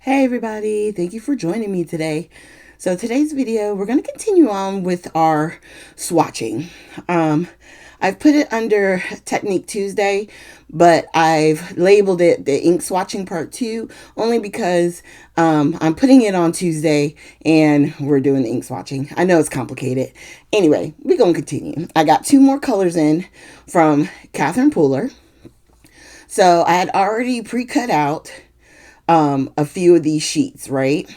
Hey everybody, thank you for joining me today. So today's video, we're going to continue on with our swatching. I've put it under Technique Tuesday, but I've labeled it the ink swatching part 2 only because I'm putting it on Tuesday and we're doing the ink swatching. I know it's complicated. Anyway, we're going to continue. I got 2 more colors in from Catherine Pooler. So I had already pre-cut out a few of these sheets, right?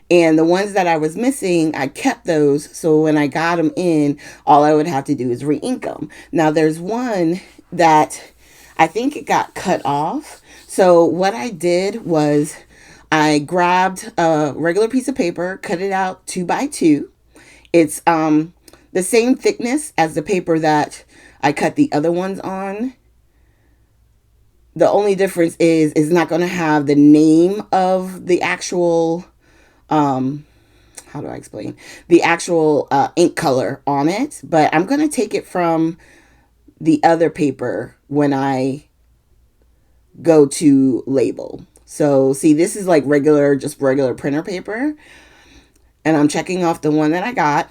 And the ones that I was missing, I kept those. So when I got them in, all I would have to do is re-ink them. Now there's one that I think it got cut off. So what I did was I grabbed a regular piece of paper, cut it out 2 by 2. It's the same thickness as the paper that I cut the other ones on. The only difference is it's not going to have the name of the actual how do I explain the actual ink color on it, but I'm going to take it from the other paper when I go to label. So see, this is like just regular printer paper, and I'm checking off the one that I got,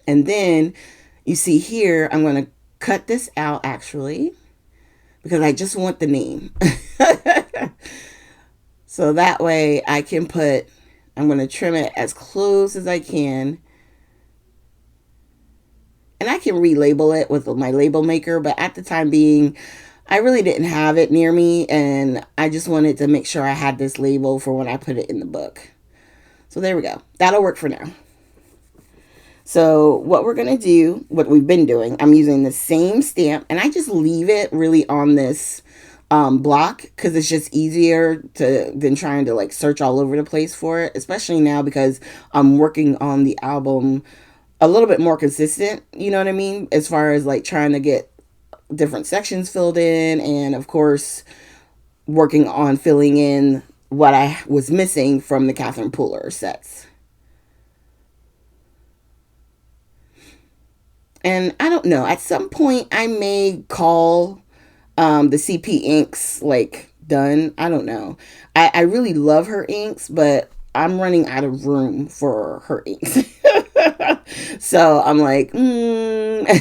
and then you see here I'm going to cut this out actually because I just want the name. So that way I'm going to trim it as close as I can. And I can relabel it with my label maker, but at the time being, I really didn't have it near me, and I just wanted to make sure I had this label for when I put it in the book. So there we go. That'll work for now. So what we're going to do, what we've been doing, I'm using the same stamp, and I just leave it really on this block because it's just easier than trying to like search all over the place for it, especially now because I'm working on the album a little bit more consistent, you know what I mean, as far as like trying to get different sections filled in, and of course working on filling in what I was missing from the Catherine Pooler sets. And I don't know, at some point I may call the CP inks like done. I don't know. I really love her inks, but I'm running out of room for her inks. So I'm like, And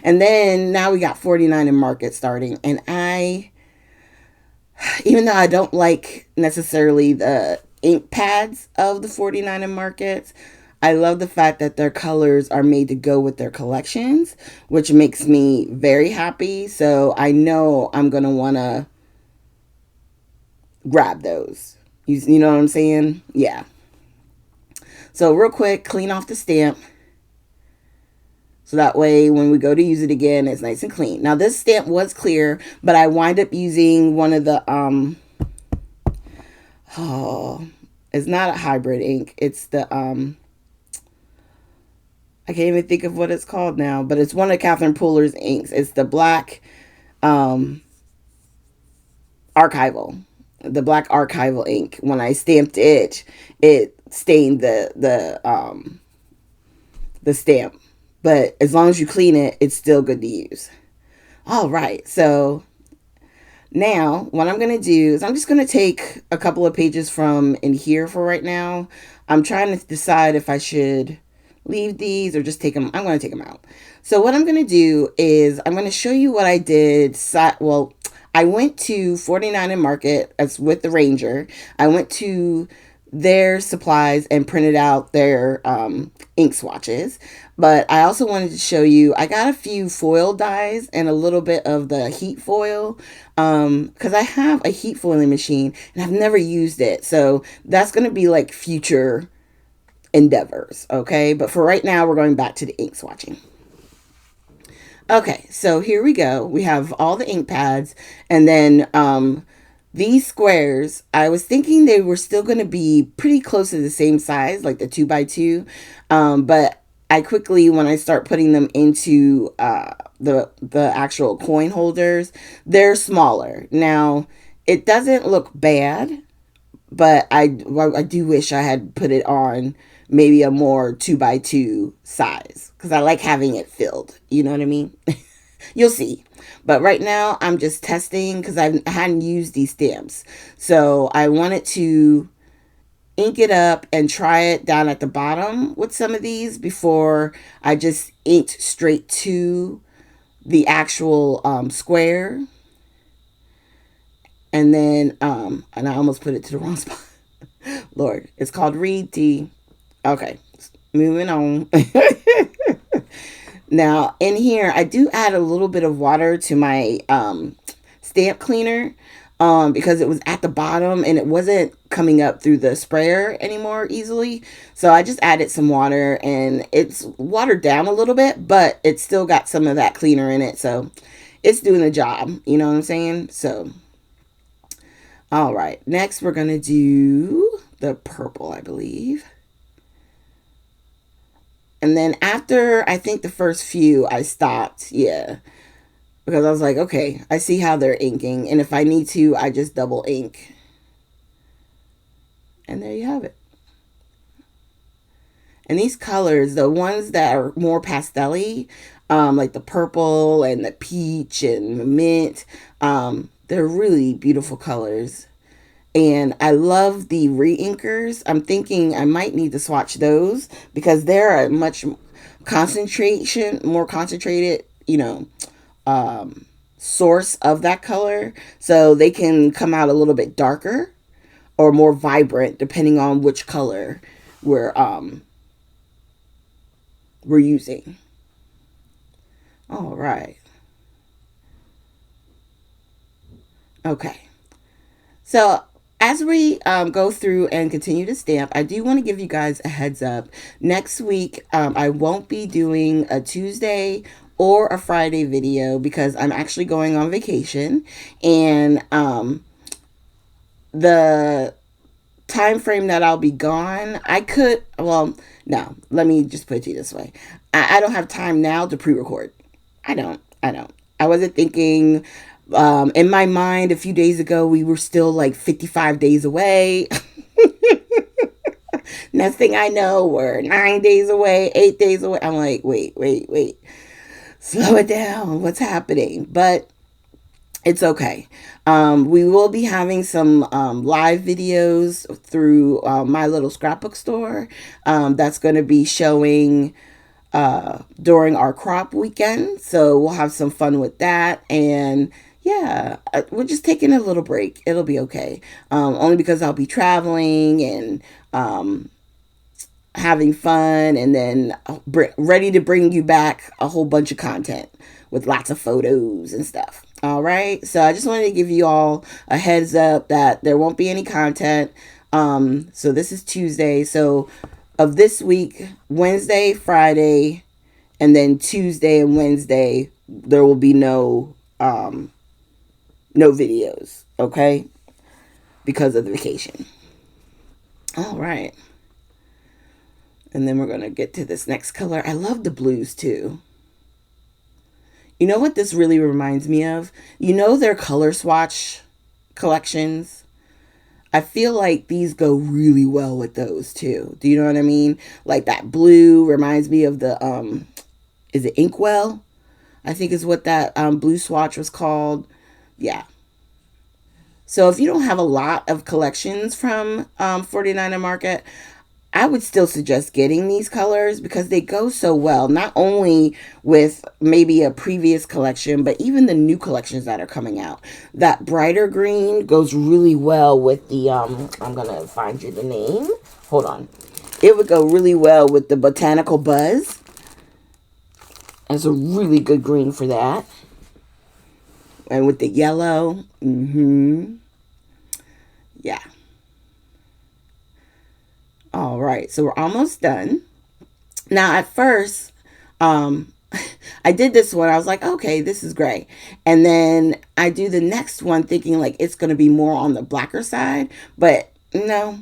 then now we got 49 in Market starting, and even though I don't like necessarily the ink pads of the 49 in Markets, I love the fact that their colors are made to go with their collections, which makes me very happy. So I know I'm going to want to grab those. You know what I'm saying? Yeah. So real quick, clean off the stamp. So that way when we go to use it again, it's nice and clean. Now this stamp was clear, but I wind up using one of the, it's not a hybrid ink. It's the, I can't even think of what it's called now, but it's one of Catherine Pooler's inks. It's the black archival, the black archival ink. When I stamped it, it stained the stamp. But as long as you clean it, it's still good to use. All right, so now what I'm going to do is I'm just going to take a couple of pages from in here for right now. I'm trying to decide if I should leave these or just take them. I'm going to take them out. So what I'm going to do is I'm going to show you what I did. Well, I went to 49 in Market as with the Ranger. I went to their supplies and printed out their ink swatches. But I also wanted to show you, I got a few foil dies and a little bit of the heat foil because I have a heat foiling machine and I've never used it. So that's going to be like future endeavors, okay? But for right now, we're going back to the ink swatching. Okay, so here we go. We have all the ink pads, and then these squares, I was thinking they were still going to be pretty close to the same size, like the 2 by 2, but I quickly, when I start putting them into the actual coin holders, they're smaller. Now, it doesn't look bad, but I do wish I had put it on maybe a more 2 by 2 size because I like having it filled. You know what I mean? You'll see. But right now, I'm just testing because I hadn't used these stamps. So I wanted to ink it up and try it down at the bottom with some of these before I just inked straight to the actual square. And then, and I almost put it to the wrong spot. Lord, it's called Read Tea. Okay, moving on. Now, in here, I do add a little bit of water to my stamp cleaner because it was at the bottom and it wasn't coming up through the sprayer anymore easily. So I just added some water and it's watered down a little bit, but it's still got some of that cleaner in it. So it's doing the job. You know what I'm saying? So, all right. Next, we're going to do the purple, I believe. And then after, I think the first few, I stopped. Yeah. Because I was like, okay, I see how they're inking. And if I need to, I just double ink. And there you have it. And these colors, the ones that are more pastel-y, like the purple and the peach and mint, they're really beautiful colors. And I love the re-inkers. I'm thinking I might need to swatch those because they're a much more concentrated, source of that color. So they can come out a little bit darker or more vibrant depending on which color we're using. All right. Okay. So as we go through and continue to stamp, I do want to give you guys a heads up. Next week, I won't be doing a Tuesday or a Friday video because I'm actually going on vacation. And the time frame that I'll be gone, no, let me just put it to you this way. I don't have time now to pre-record. I don't. I wasn't thinking... in my mind, a few days ago, we were still like 55 days away. Next thing I know, we're 9 days away, 8 days away. I'm like, wait. Slow it down. What's happening? But it's okay. We will be having some live videos through my little scrapbook store. That's going to be showing during our crop weekend. So we'll have some fun with that. And yeah, we're just taking a little break. It'll be okay. Only because I'll be traveling and having fun and then ready to bring you back a whole bunch of content with lots of photos and stuff. All right. So I just wanted to give you all a heads up that there won't be any content. So this is Tuesday. So of this week, Wednesday, Friday, and then Tuesday and Wednesday, there will be no videos, okay? Because of the vacation. All right. And then we're going to get to this next color. I love the blues too. You know what this really reminds me of? You know their color swatch collections? I feel like these go really well with those too. Do you know what I mean? Like that blue reminds me of the, is it Inkwell? I think is what that blue swatch was called. Yeah. So if you don't have a lot of collections from 49er Market, I would still suggest getting these colors because they go so well, not only with maybe a previous collection, but even the new collections that are coming out. That brighter green goes really well with the, I'm going to find you the name. Hold on. It would go really well with the Botanical Buzz. That's a really good green for that. And with the yellow. Yeah. All right, so we're almost done. Now, at first, I did this one. I was like, okay, this is great. And then I do the next one thinking like it's going to be more on the blacker side. But no,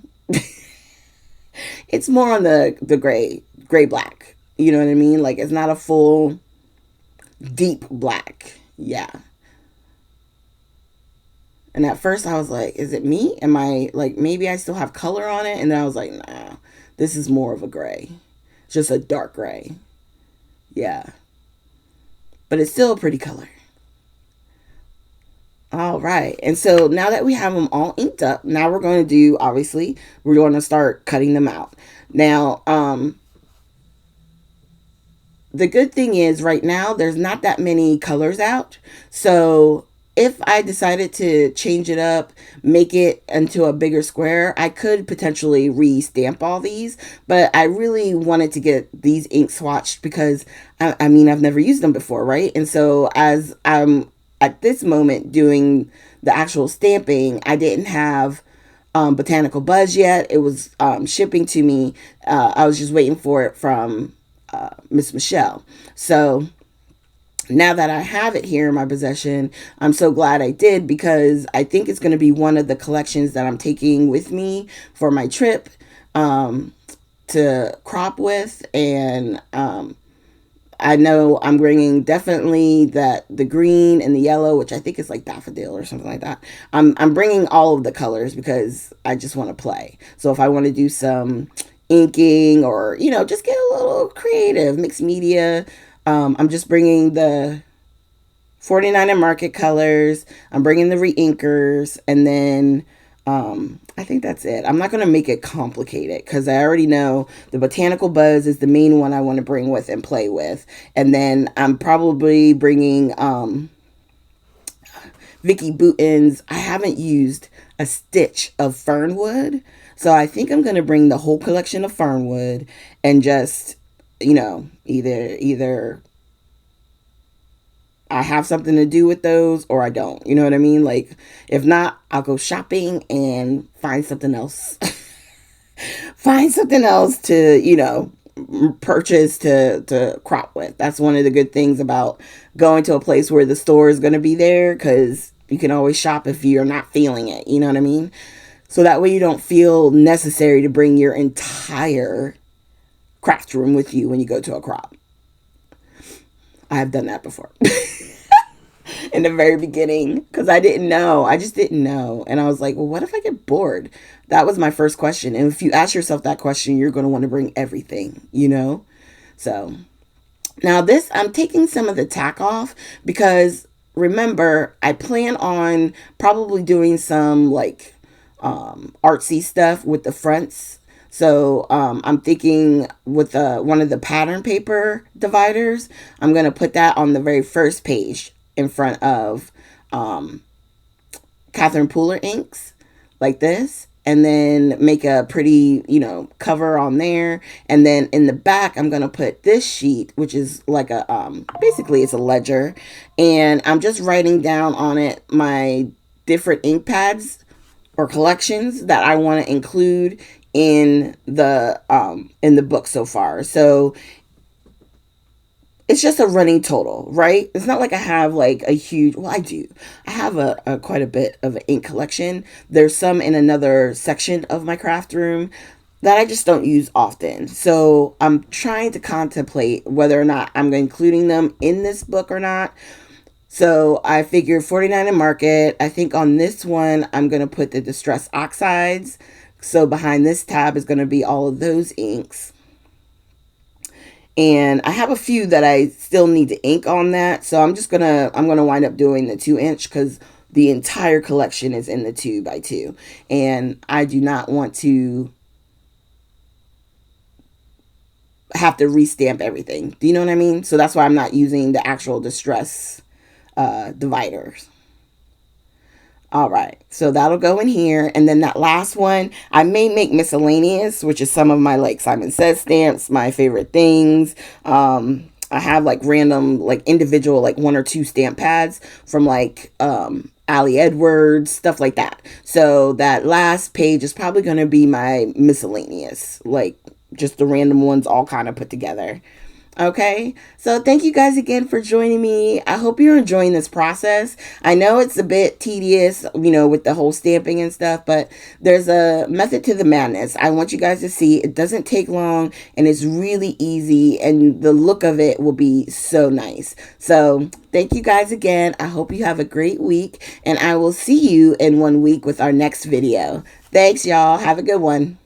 it's more on the gray black. You know what I mean? Like it's not a full deep black. Yeah. And at first I was like, is it me? Am I like, maybe I still have color on it? And then I was like, nah, this is more of a gray. Just a dark gray. Yeah. but it's still a pretty color. All right. And so now that we have them all inked up, now we're going to do, obviously, we're going to start cutting them out. Now, the good thing is right now there's not that many colors out. So if I decided to change it up, make it into a bigger square, I could potentially re-stamp all these. But I really wanted to get these ink swatched because, I mean, I've never used them before, right? And so as I'm at this moment doing the actual stamping, I didn't have Botanical Buzz yet. It was shipping to me. I was just waiting for it from Miss Michelle. So now that I have it here in my possession, I'm so glad I did, because I think it's going to be one of the collections that I'm taking with me for my trip to crop with. And I know I'm bringing definitely the green and the yellow, which I think is like daffodil or something like that. I'm bringing all of the colors because I just want to play. So if I want to do some inking, or just get a little creative, mixed media, I'm just bringing the 49 and Market colors. I'm bringing the re-inkers, and then I think that's it. I'm not going to make it complicated because I already know the Botanical Buzz is the main one I want to bring with and play with. And then I'm probably bringing Vicky Bouton's. I haven't used a stitch of Fernwood, so I think I'm going to bring the whole collection of Fernwood and just, either I have something to do with those or I don't. You know what I mean? Like, if not, I'll go shopping and find something else. Find something else to, purchase to crop with. That's one of the good things about going to a place where the store is going to be there, because you can always shop if you're not feeling it. You know what I mean? So that way you don't feel necessary to bring your entire craft room with you when you go to a crop. I have done that before. In the very beginning, because I didn't know. I just didn't know. And I was like, well, what if I get bored? That was my first question. And if you ask yourself that question, you're going to want to bring everything, So now this, I'm taking some of the tack off because, remember, I plan on probably doing some like artsy stuff with the fronts. So I'm thinking with one of the pattern paper dividers, I'm going to put that on the very first page in front of Catherine Pooler inks, like this, and then make a pretty, cover on there. And then in the back, I'm going to put this sheet, which is like a, basically it's a ledger. And I'm just writing down on it my different ink pads or collections that I want to include in the book so far. So it's just a running total, right? It's not like I have like a huge, well, I do. I have a quite a bit of an ink collection. There's some in another section of my craft room that I just don't use often. So I'm trying to contemplate whether or not I'm including them in this book or not. So I figured 49 and Market. I think on this one, I'm going to put the Distress Oxides. So behind this tab is going to be all of those inks. And I have a few that I still need to ink on that. So I'm going to wind up doing the 2-inch because the entire collection is in the 2x2. And I do not want to have to restamp everything. Do you know what I mean? So that's why I'm not using the actual Distress dividers. All right, so that'll go in here. And then that last one, I may make miscellaneous, which is some of my like Simon Says stamps, my favorite things. I have like random, like individual, like 1 or 2 stamp pads from like Ali Edwards, stuff like that. So that last page is probably going to be my miscellaneous, like just the random ones all kind of put together. Okay, so thank you guys again for joining me. I hope you're enjoying this process. I know it's a bit tedious, with the whole stamping and stuff, but there's a method to the madness. I want you guys to see it doesn't take long and it's really easy, and the look of it will be so nice. So thank you guys again. I hope you have a great week, and I will see you in 1 week with our next video. Thanks, y'all. Have a good one.